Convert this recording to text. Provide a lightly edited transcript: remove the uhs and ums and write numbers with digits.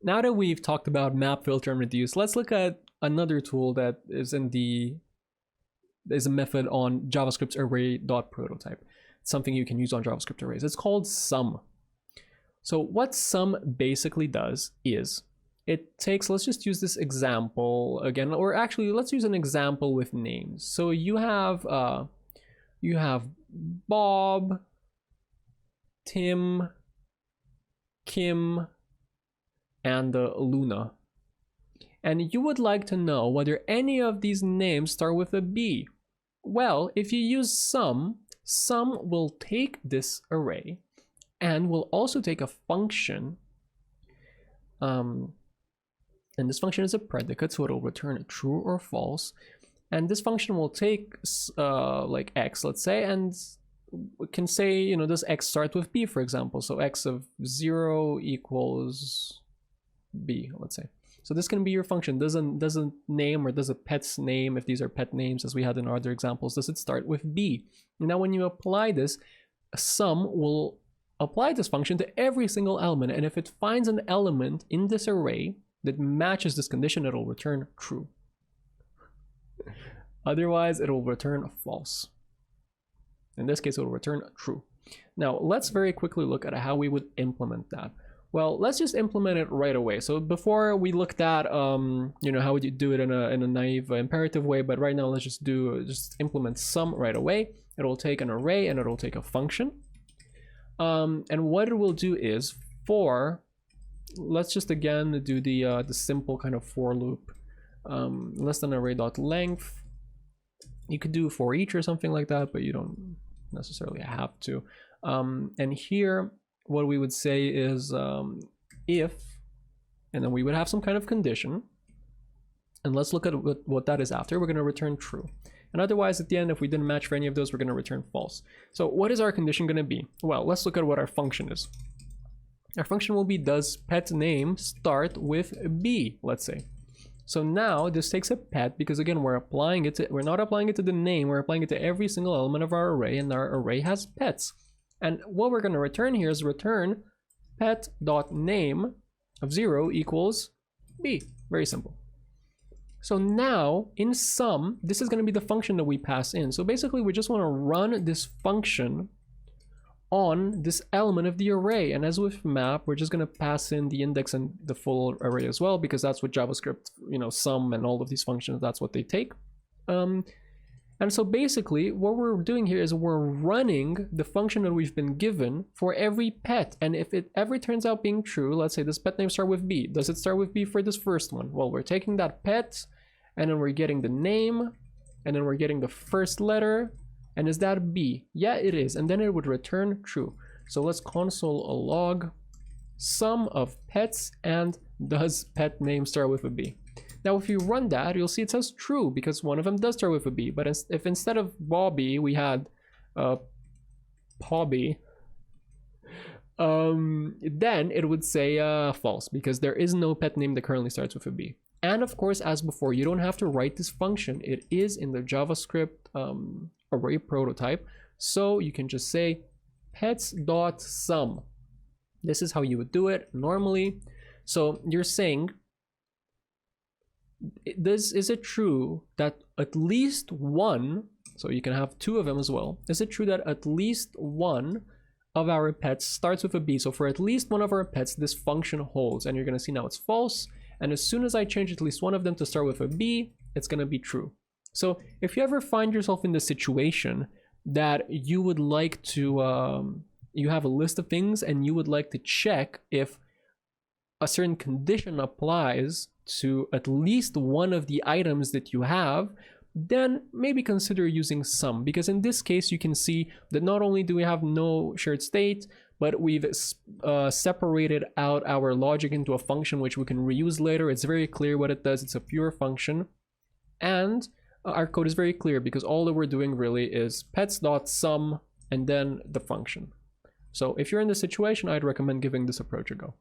Now that we've talked about map, filter, and reduce, let's look at another tool that is a method on JavaScript's Array.prototype. It's something you can use on JavaScript arrays. It's called sum. So what sum basically does is it takes, let's just use this example again, or actually let's use an example with names. So you have Bob, Tim, Kim, and Luna. And you would like to know whether any of these names start with a B. Well, if you use sum will take this array and will also take a function. And this function is a predicate, so it'll return true or false. And this function will take like x, let's say, and we can say, you know, does x start with B, for example? So x of 0 equals B, let's say. So this can be your function. Does a name, or does a pet's name, if these are pet names as we had in our other examples, does it start with B? Now when you apply this, sum will apply this function to every single element, and if it finds an element in this array that matches this condition, it'll return true. Otherwise, it'll return false. In this case, it'll return true. Now, let's very quickly look at how we would implement that. Well, let's just implement it right away. So before we looked at, you know, how would you do it in a naive imperative way, but right now let's just implement sum right away. It'll take an array and it'll take a function. And what it will do is let's just again do the simple kind of for loop, less than array.length. You could do for each or something like that, but you don't necessarily have to. And here, what we would say is if, and then we would have some kind of condition. And let's look at what that is after. We're going to return true. And otherwise, at the end, if we didn't match for any of those, we're going to return false. So what is our condition going to be? Well, let's look at what our function is. Our function will be, does pet name start with B, let's say. So now this takes a pet, because again, we're not applying it to the name, we're applying it to every single element of our array, and our array has pets. And what we're going to return here is return pet.name of 0 equals B. Very simple. So now in sum, this is going to be the function that we pass in. So basically we just want to run this function on this element of the array. And as with map, we're just going to pass in the index and the full array as well, because that's what JavaScript, you know, sum and all of these functions, that's what they take. And so basically what we're doing here is we're running the function that we've been given for every pet. And if it ever turns out being true, let's say this pet name start with B. Does it start with B for this first one? Well, we're taking that pet and then we're getting the name and then we're getting the first letter. And is that B? Yeah, it is. And then it would return true. So let's console log sum of pets and does pet name start with a B? Now, if you run that, you'll see it says true because one of them does start with a B. But if instead of Bobby, we had Pobby, then it would say false because there is no pet name that currently starts with a B. And of course, as before, you don't have to write this function. It is in the JavaScript array prototype. So you can just say pets.sum. This is how you would do it normally. So you're saying, is it true that at least one, so you can have two of them as well, is it true that at least one of our pets starts with a B? So for at least one of our pets, this function holds, and you're going to see now it's false. And as soon as I change at least one of them to start with a B, it's going to be true. So if you ever find yourself in the situation that you would like to, you have a list of things and you would like to check if a certain condition applies to at least one of the items that you have, then maybe consider using sum, because in this case you can see that not only do we have no shared state, but we've separated out our logic into a function which we can reuse later. It's very clear what it does. It's a pure function, and our code is very clear because all that we're doing really is pets.sum and then the function. So if you're in this situation, I'd recommend giving this approach a go.